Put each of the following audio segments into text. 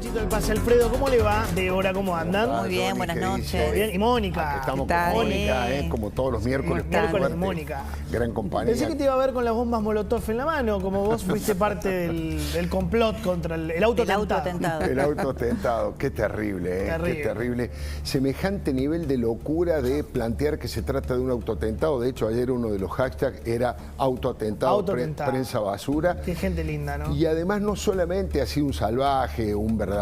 Besito del pase, Alfredo. ¿Cómo le va? Débora, ¿cómo andan? Muy bien, buenas noches. Bien. Y Mónica. Aquí estamos con Mónica, como todos los miércoles. Miércoles de Mónica. Gran compañía. Pensé que te iba a ver con las bombas Molotov en la mano, como vos fuiste parte del complot contra el autoatentado. El autoatentado. Qué terrible, Terrible. Qué terrible. Semejante nivel de locura de plantear que se trata de un autoatentado. De hecho, ayer uno de los hashtags era autoatentado. Prensa basura. Qué gente linda, ¿no? Y además no solamente ha sido un salvaje, un verdadero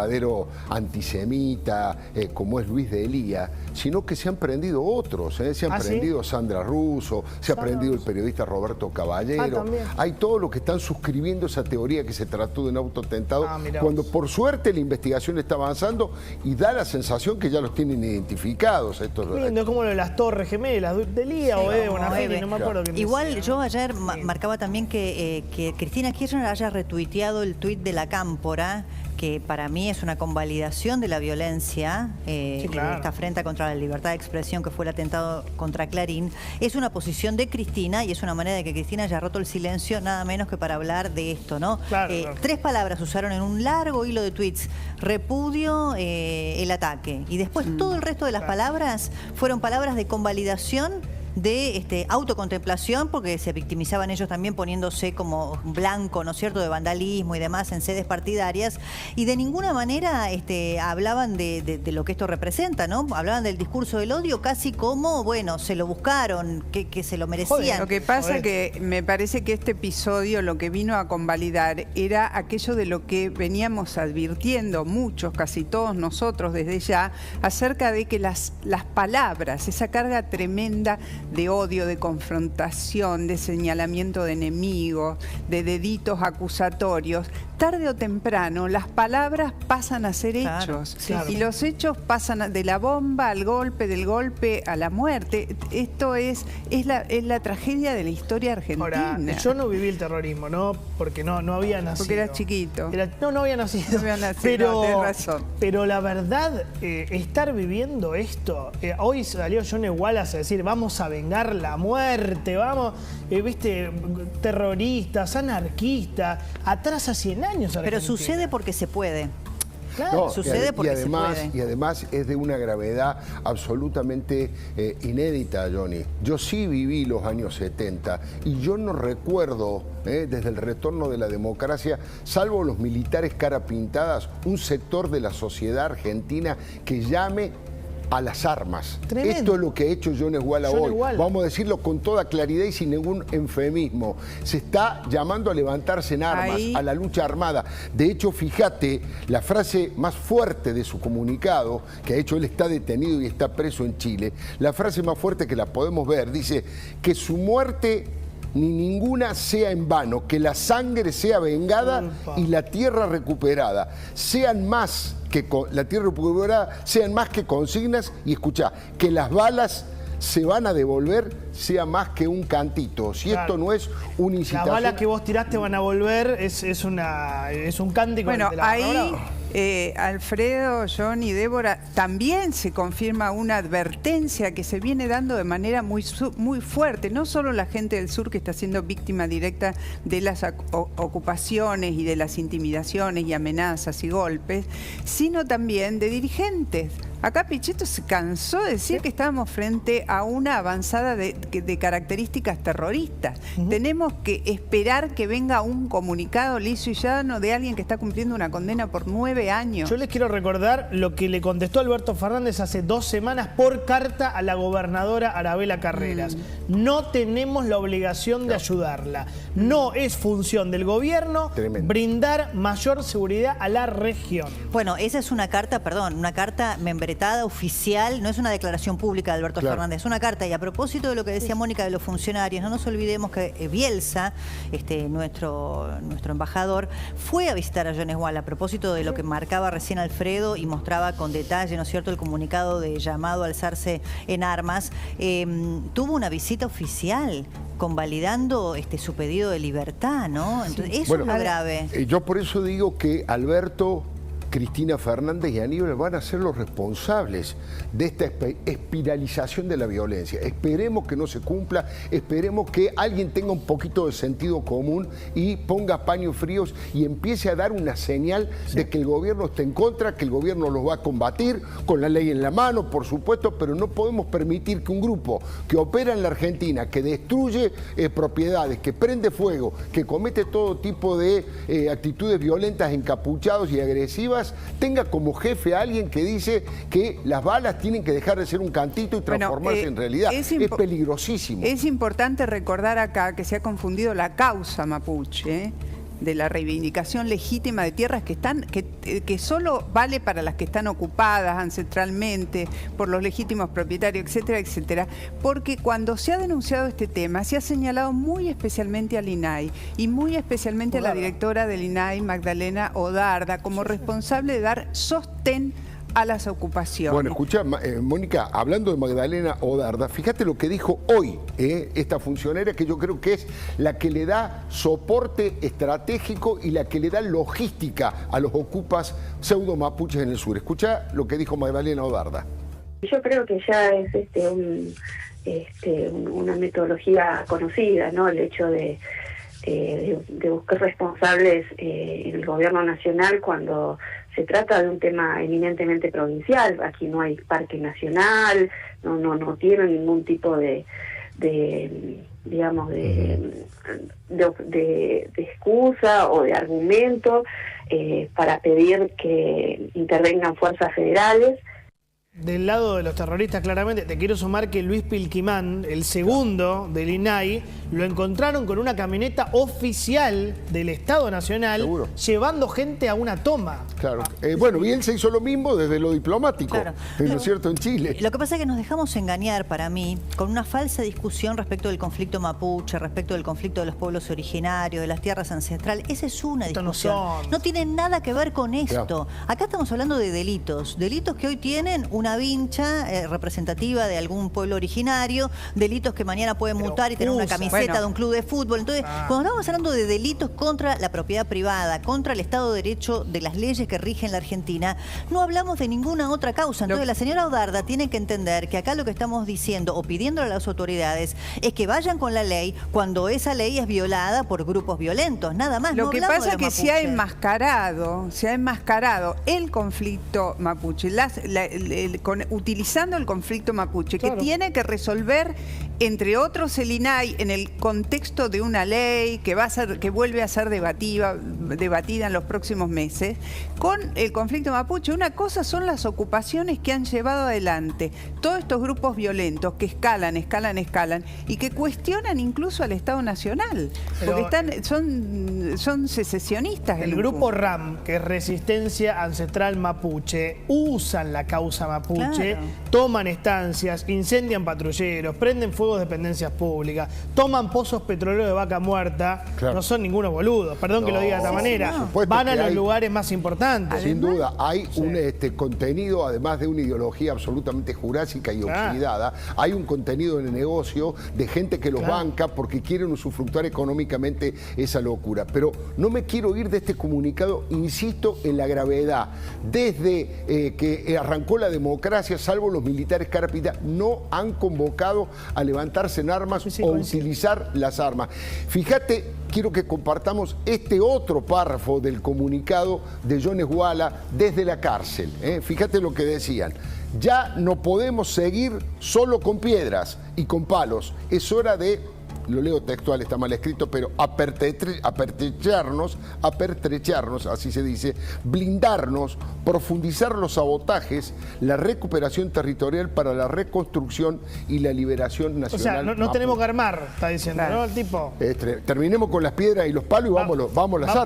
antisemita, como es Luis de Elía, sino que se han prendido otros. Se han prendido Sandra Russo, se ha prendido el periodista Roberto Caballero. Hay todos los que están suscribiendo esa teoría que se trató de un autoatentado, cuando por suerte la investigación está avanzando y da la sensación que ya los tienen identificados. Lindo, es como lo de las Torres Gemelas, de Elía o de Bonafini, no me acuerdo quién Igual decía, yo ayer marcaba también que Cristina Kirchner haya retuiteado el tuit de la Cámpora, que para mí es una convalidación de la violencia, de esta afrenta contra la libertad de expresión que fue el atentado contra Clarín. Es una posición de Cristina y es una manera de que Cristina haya roto el silencio, nada menos que para hablar de esto, ¿no? Tres palabras usaron en un largo hilo de tweets: repudio, el ataque. Y después todo el resto de las palabras fueron palabras de convalidación, de autocontemplación, porque se victimizaban ellos también poniéndose como blanco, ¿no es cierto?, de vandalismo y demás en sedes partidarias, y de ninguna manera hablaban de lo que esto representa, ¿no? Hablaban del discurso del odio casi como, bueno, se lo buscaron, que se lo merecían. Joder, lo que pasa que me parece que este episodio lo que vino a convalidar era aquello de lo que veníamos advirtiendo muchos, casi todos nosotros desde ya, acerca de que las palabras, esa carga tremenda de odio, de confrontación, de señalamiento de enemigos, de deditos acusatorios, tarde o temprano las palabras pasan a ser hechos. Y los hechos pasan de la bomba al golpe, del golpe a la muerte. Esto es la tragedia de la historia argentina. Ahora, yo no viví el terrorismo, ¿no? Porque no había nacido. Porque eras chiquito. No había nacido. No había nacido, tenés razón. Pero la verdad, estar viviendo esto, hoy salió Johnny Wallace a decir, vamos a vengar la muerte, vamos, viste, terroristas, anarquistas, atrás a 100 años Argentina. Pero sucede porque se puede. Claro, sucede porque se puede. Y además es de una gravedad absolutamente inédita, Johnny. Yo sí viví los años 70 y yo no recuerdo, desde el retorno de la democracia, salvo los militares cara pintadas, un sector de la sociedad argentina que llame a las armas. Tremendo. Esto es lo que ha hecho Johnny Wallace hoy. Vamos a decirlo con toda claridad y sin ningún eufemismo. Se está llamando a levantarse en armas, a la lucha armada. De hecho, fíjate, la frase más fuerte de su comunicado, que ha hecho, él está detenido y está preso en Chile, la frase más fuerte que la podemos ver, dice que su muerte ni ninguna sea en vano, que la sangre sea vengada y la tierra recuperada. Sean más que la tierra recuperada, sean más que consignas, y escuchá, que las balas se van a devolver, sea más que un cantito. Si esto no es una incitación... Las balas que vos tiraste van a volver, es un cántico. Bueno, ahí... Alfredo, Johnny, Débora, también se confirma una advertencia que se viene dando de manera muy fuerte. No solo la gente del sur que está siendo víctima directa de las ocupaciones y de las intimidaciones y amenazas y golpes, sino también de dirigentes. Acá Pichetto se cansó de decir que estábamos frente a una avanzada de características terroristas. Tenemos que esperar que venga un comunicado liso y llano de alguien que está cumpliendo una condena por 9 años. Yo les quiero recordar lo que le contestó Alberto Fernández hace 2 semanas por carta a la gobernadora Arabela Carreras. No tenemos la obligación de ayudarla. No es función del gobierno brindar mayor seguridad a la región. Bueno, esa es una carta, una carta membretada, oficial, no es una declaración pública de Alberto Fernández, es una carta. Y a propósito de lo que decía Mónica de los funcionarios, no nos olvidemos que Bielsa, nuestro embajador, fue a visitar a Johnny Wallace a propósito de lo que marcaba recién Alfredo y mostraba con detalle, ¿no es cierto?, el comunicado de llamado a alzarse en armas. Tuvo una visita oficial convalidando su pedido de libertad, ¿no? Entonces, eso es lo grave. Yo por eso digo que Alberto Cristina Fernández y Aníbal van a ser los responsables de esta espiralización de la violencia. Esperemos que no se cumpla, esperemos que alguien tenga un poquito de sentido común y ponga paños fríos y empiece a dar una señal de que el gobierno está en contra, que el gobierno los va a combatir con la ley en la mano, por supuesto, pero no podemos permitir que un grupo que opera en la Argentina, que destruye propiedades, que prende fuego, que comete todo tipo de actitudes violentas, encapuchados y agresivas, tenga como jefe a alguien que dice que las balas tienen que dejar de ser un cantito y transformarse en realidad. Es peligrosísimo. Es importante recordar acá que se ha confundido la causa mapuche de la reivindicación legítima de tierras que solo vale para las que están ocupadas ancestralmente por los legítimos propietarios, etcétera, etcétera, porque cuando se ha denunciado este tema se ha señalado muy especialmente al INAI y muy especialmente a la directora del INAI, Magdalena Odarda, como responsable de dar sostén a las ocupaciones. Bueno, escucha, Mónica, hablando de Magdalena Odarda, fíjate lo que dijo hoy esta funcionaria, que yo creo que es la que le da soporte estratégico y la que le da logística a los ocupas pseudo mapuches en el sur. Escucha lo que dijo Magdalena Odarda. Yo creo que ya es una metodología conocida, ¿no? El hecho de buscar responsables en el gobierno nacional cuando se trata de un tema eminentemente provincial. Aquí no hay parque nacional, no tiene ningún tipo de excusa o de argumento para pedir que intervengan fuerzas federales. Del lado de los terroristas, claramente, te quiero sumar que Luis Pilquimán, el segundo del INAI, lo encontraron con una camioneta oficial del Estado Nacional. ¿Seguro? Llevando gente a una toma. Claro. Bueno, bien se hizo lo mismo desde lo diplomático, claro. ¿No es cierto? En Chile. Lo que pasa es que nos dejamos engañar, para mí, con una falsa discusión respecto del conflicto mapuche, respecto del conflicto de los pueblos originarios, de las tierras ancestrales. Esa es una discusión. No tiene nada que ver con esto. Claro. Acá estamos hablando de delitos. Delitos que hoy tienen una vincha representativa de algún pueblo originario, delitos que mañana pueden mutar y tener una camiseta de un club de fútbol. Entonces, cuando estamos hablando de delitos contra la propiedad privada, contra el Estado de Derecho de las leyes que rigen la Argentina, no hablamos de ninguna otra causa. Entonces, la señora Odarda tiene que entender que acá lo que estamos diciendo o pidiéndole a las autoridades es que vayan con la ley cuando esa ley es violada por grupos violentos, nada más. Lo que pasa es que se ha enmascarado el conflicto mapuche, utilizando el conflicto mapuche, que tiene que resolver, entre otros, el INAI en el contexto de una ley que vuelve a ser debatida en los próximos meses, con el conflicto mapuche. Una cosa son las ocupaciones que han llevado adelante todos estos grupos violentos que escalan y que cuestionan incluso al Estado Nacional, porque son secesionistas. El grupo RAM, que es Resistencia Ancestral Mapuche, usan la causa mapuche, toman estancias, incendian patrulleros, prenden fuego de dependencias públicas, toman pozos petroleros de vaca muerta, no son ningunos boludos, perdón que lo diga de esta manera, van a los lugares más importantes. Sin duda, hay un contenido, además de una ideología absolutamente jurásica y oxidada, hay un contenido en el negocio de gente que los banca porque quieren usufructuar económicamente esa locura. Pero no me quiero ir de este comunicado, insisto en la gravedad. Desde que arrancó la democracia, salvo los militares Carapita, no han convocado a levantarse en armas o utilizar las armas. Fíjate, quiero que compartamos este otro párrafo del comunicado de Jones Wala desde la cárcel. Fíjate lo que decían. Ya no podemos seguir solo con piedras y con palos. Es hora de, lo leo textual, está mal escrito, pero apertrecharnos, así se dice, blindarnos, profundizar los sabotajes, la recuperación territorial para la reconstrucción y la liberación nacional. O sea, no tenemos que armar, está diciendo, ¿no? El tipo. Terminemos con las piedras y los palos y vamos a las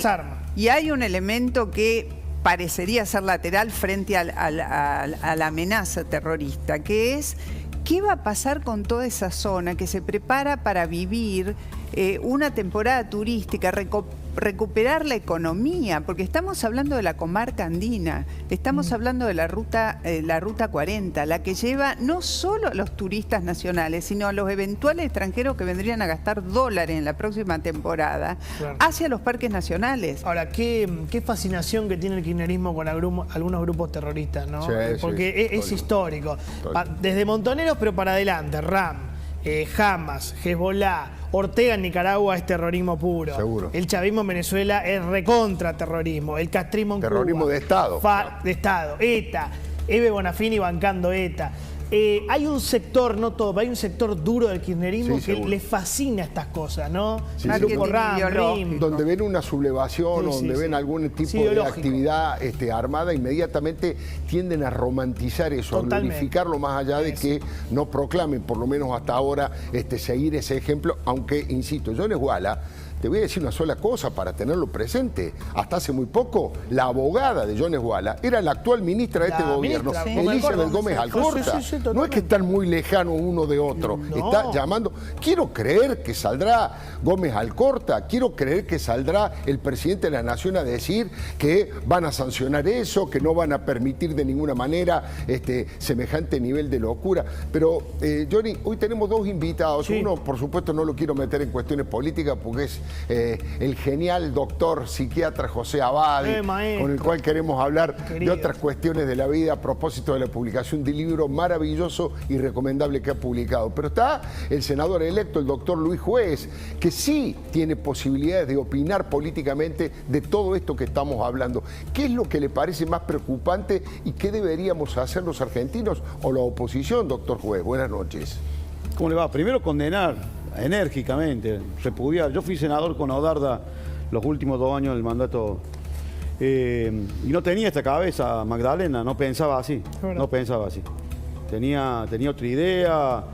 armas. Y hay un elemento que parecería ser lateral frente a la amenaza terrorista, que es: ¿qué va a pasar con toda esa zona que se prepara para vivir una temporada turística recuperar la economía, porque estamos hablando de la comarca andina, estamos hablando de la ruta 40, la que lleva no solo a los turistas nacionales, sino a los eventuales extranjeros que vendrían a gastar dólares en la próxima temporada, hacia los parques nacionales. Ahora, qué fascinación que tiene el kirchnerismo con algunos grupos terroristas, ¿no? Sí, porque es histórico. Desde Montoneros, pero para adelante, RAM, Hamas, Hezbollah, Ortega en Nicaragua es terrorismo puro. Seguro. El chavismo en Venezuela es recontraterrorismo. El castrismo en terrorismo Cuba. De Estado. De Estado. ETA. Eve Bonafini bancando ETA. Hay un sector, no todo, pero hay un sector duro del kirchnerismo que le fascina estas cosas, ¿no? Sí, donde ven una sublevación o donde ven algún tipo de actividad armada, inmediatamente tienden a romantizar eso, a glorificarlo más allá de que no proclamen, por lo menos hasta ahora, seguir ese ejemplo, aunque, insisto, Jones Wala, te voy a decir una sola cosa para tenerlo presente. Hasta hace muy poco, la abogada de Jones Wala era la actual ministra de este gobierno, Elizabeth Gómez Alcorta. No es que están muy lejanos uno de otro. No. Está llamando. Quiero creer que saldrá Gómez Alcorta, quiero creer que saldrá el presidente de la Nación a decir que van a sancionar eso, que no van a permitir de ninguna manera semejante nivel de locura. Pero, Johnny, hoy tenemos dos invitados. Uno, por supuesto, no lo quiero meter en cuestiones políticas porque es el genial doctor psiquiatra José Abadi, con el cual queremos hablar de otras cuestiones de la vida a propósito de la publicación del libro maravilloso y recomendable que ha publicado. Pero está el senador electo, el doctor Luis Juez, que sí tiene posibilidades de opinar políticamente de todo esto que estamos hablando. ¿Qué es lo que le parece más preocupante y qué deberíamos hacer los argentinos o la oposición, doctor Juez? Buenas noches. ¿Cómo le va? Primero condenar enérgicamente, repudiar. Yo fui senador con Odarda los últimos 2 años del mandato y no tenía esta cabeza, Magdalena, no pensaba así, no pensaba así. Tenía otra idea,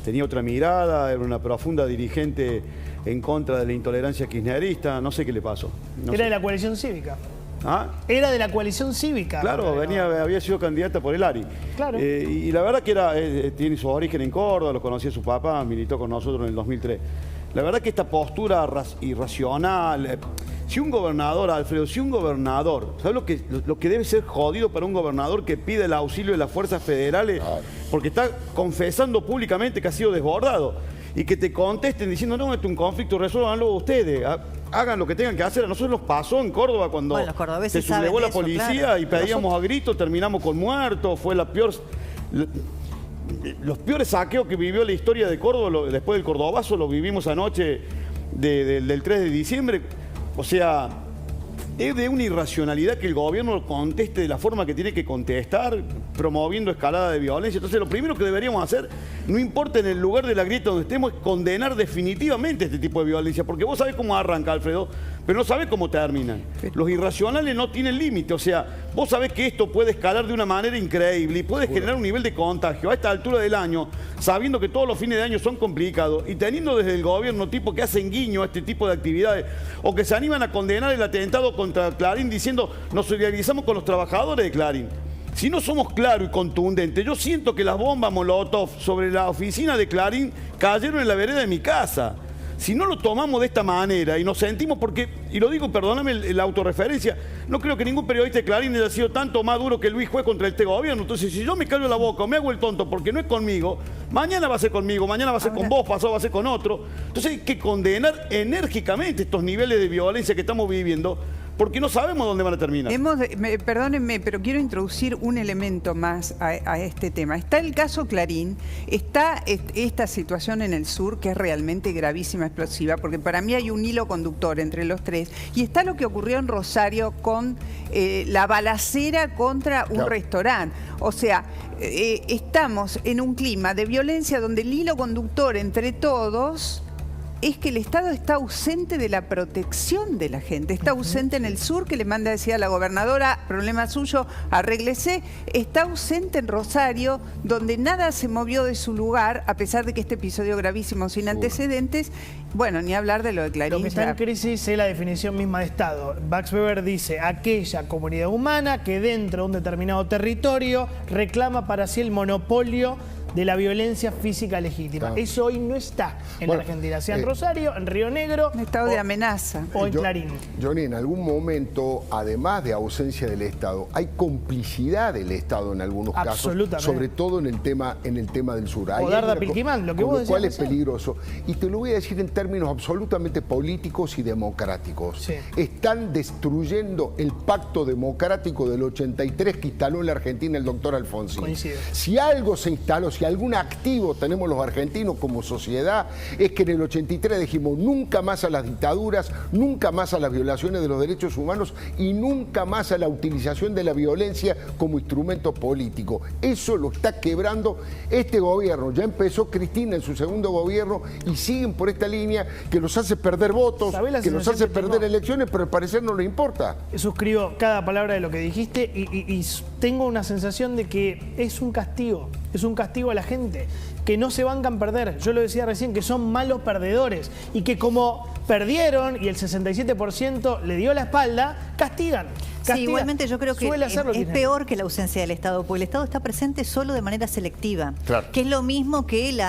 tenía otra mirada, era una profunda dirigente en contra de la intolerancia kirchnerista, no sé qué le pasó. Era de la coalición cívica. ¿Ah? Era de la coalición cívica. Claro, había sido candidata por el ARI. Claro. Y la verdad que tiene su origen en Córdoba, lo conocía su papá, militó con nosotros en el 2003. La verdad que esta postura irracional... Si un gobernador, Alfredo, ¿sabes lo que debe ser jodido para un gobernador que pide el auxilio de las fuerzas federales? Claro. Porque está confesando públicamente que ha sido desbordado. Y que te contesten diciendo, no, esto es un conflicto, resuélvanlo ustedes. Hagan lo que tengan que hacer. A nosotros nos pasó en Córdoba cuando se sublevó la policía y pedíamos a gritos, terminamos con muertos. Fue los peores saqueos que vivió la historia de Córdoba. Después del Cordobazo lo vivimos anoche del 3 de diciembre. O sea, es de una irracionalidad que el gobierno conteste de la forma que tiene que contestar, promoviendo escalada de violencia. Entonces, lo primero que deberíamos hacer, no importa en el lugar de la grieta donde estemos, es condenar definitivamente este tipo de violencia. Porque vos sabés cómo arranca, Alfredo, pero no sabés cómo terminan. Los irracionales no tienen límite. O sea, vos sabés que esto puede escalar de una manera increíble y puede generar un nivel de contagio a esta altura del año, sabiendo que todos los fines de año son complicados y teniendo desde el gobierno tipos que hacen guiño a este tipo de actividades o que se animan a condenar el atentado contra Clarín diciendo nos solidarizamos con los trabajadores de Clarín. Si no somos claros y contundentes, yo siento que las bombas Molotov sobre la oficina de Clarín cayeron en la vereda de mi casa. Si no lo tomamos de esta manera y nos sentimos, porque, y lo digo, perdóname la autorreferencia, no creo que ningún periodista de Clarín haya sido tanto más duro que Luis Juez contra este gobierno. Entonces, si yo me callo la boca o me hago el tonto porque no es conmigo, mañana va a ser conmigo, mañana va a ser con vos, pasado va a ser con otro. Entonces hay que condenar enérgicamente estos niveles de violencia que estamos viviendo, porque no sabemos dónde van a terminar. Perdónenme, pero quiero introducir un elemento más a este tema. Está el caso Clarín, está esta situación en el sur que es realmente gravísima, explosiva, porque para mí hay un hilo conductor entre los tres, y está lo que ocurrió en Rosario con la balacera contra un restaurante. O sea, estamos en un clima de violencia donde el hilo conductor entre todos es que el Estado está ausente de la protección de la gente. Está ausente en el sur, que le manda a decir a la gobernadora, problema suyo, arréglese. Está ausente en Rosario, donde nada se movió de su lugar, a pesar de que este episodio gravísimo sin antecedentes. Bueno, ni hablar de lo de Clarín. Lo que está en crisis es la definición misma de Estado. Max Weber dice, aquella comunidad humana que dentro de un determinado territorio reclama para sí el monopolio de la violencia física legítima. Eso hoy no está en la Argentina, sea en Rosario, en Río Negro. Un estado de amenaza. O en Clarín. Johnny, en algún momento, además de ausencia del Estado, hay complicidad del Estado en algunos casos, sobre todo en el tema del sur. O Darda Pilquimán, lo que vos decías. Lo cual es peligroso. Y te lo voy a decir en términos absolutamente políticos y democráticos. Sí. Están destruyendo el pacto democrático del 83 que instaló en la Argentina el doctor Alfonsín. Coincido. Si algo se instaló, si algún activo tenemos los argentinos como sociedad, es que en el 83 dijimos nunca más a las dictaduras, nunca más a las violaciones de los derechos humanos y nunca más a la utilización de la violencia como instrumento político. Eso lo está quebrando este gobierno. Ya empezó Cristina en su segundo gobierno y siguen por esta línea que los hace perder votos, que los hace perder elecciones, pero al parecer no les importa. Suscribo cada palabra de lo que dijiste y tengo una sensación de que es un castigo a la gente, que no se bancan perder. Yo lo decía recién, que son malos perdedores y que como perdieron y el 67% le dio la espalda, castigan. Sí, igualmente yo creo que es peor que la ausencia del Estado, porque el Estado está presente solo de manera selectiva, que es lo mismo que el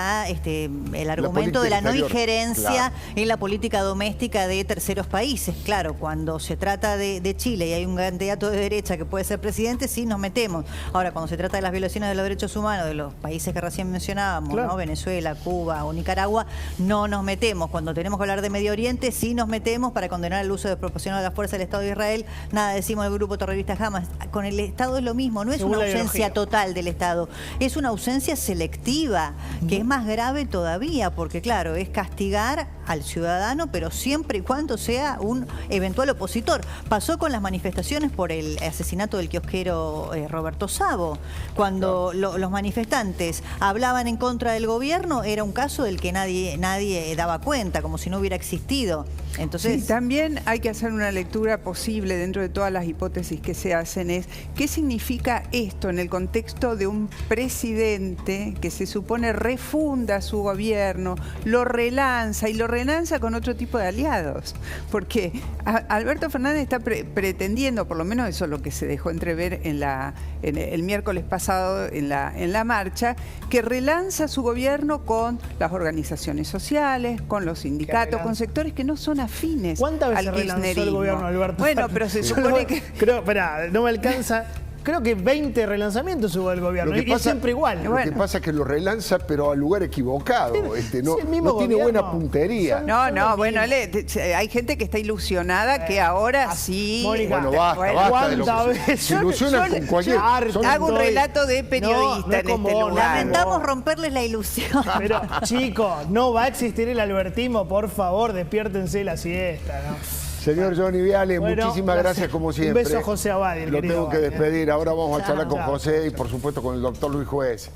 argumento de la no injerencia en la política doméstica de terceros países. Claro, cuando se trata de Chile y hay un candidato de derecha que puede ser presidente, sí nos metemos. Ahora, cuando se trata de las violaciones de los derechos humanos de los países que recién mencionábamos, ¿no? Venezuela, Cuba o Nicaragua, no nos metemos. Cuando tenemos que hablar de Medio Oriente, sí nos metemos para condenar el uso desproporcionado de la fuerza del Estado de Israel. Nada decimos el grupo terrorista Hamas. Con el Estado es lo mismo, no es una ausencia total del Estado, es una ausencia selectiva, que es más grave todavía, porque claro, es castigar al ciudadano, pero siempre y cuando sea un eventual opositor. Pasó con las manifestaciones por el asesinato del kiosquero Roberto Sabo. Cuando los manifestantes hablaban en contra del gobierno, era un caso del que nadie daba cuenta, como si no hubiera existido. Entonces, sí, también hay que hacer una lectura posible dentro de todas las hipótesis que se hacen, es ¿qué significa esto en el contexto de un presidente que se supone refunda su gobierno, lo relanza y lo relanza con otro tipo de aliados? Porque Alberto Fernández está pretendiendo, por lo menos eso es lo que se dejó entrever en el miércoles pasado en la marcha, que relanza su gobierno con las organizaciones sociales, con los sindicatos, con sectores que no son afines ¿Cuántas veces relanzó el gobierno de Alberto? Bueno, pero se supone que... Espera, no me alcanza. Creo que 20 relanzamientos hubo el gobierno y es siempre igual. Lo que pasa es que lo relanza, pero al lugar equivocado. No tiene buena puntería. Bueno, hay gente que está ilusionada que ahora sí... Mónica, bueno, basta de lo que se ilusionan con cualquier... Hago un relato de periodista en este lugar. Lamentamos romperles la ilusión. Pero, chicos, no va a existir el albertismo, por favor, despiértense la siesta, ¿no? Señor Johnny Viale, muchísimas gracias como siempre. Un beso a José Abadi. Lo tengo que despedir. Ahora vamos a charlar con José y por supuesto con el doctor Luis Juez.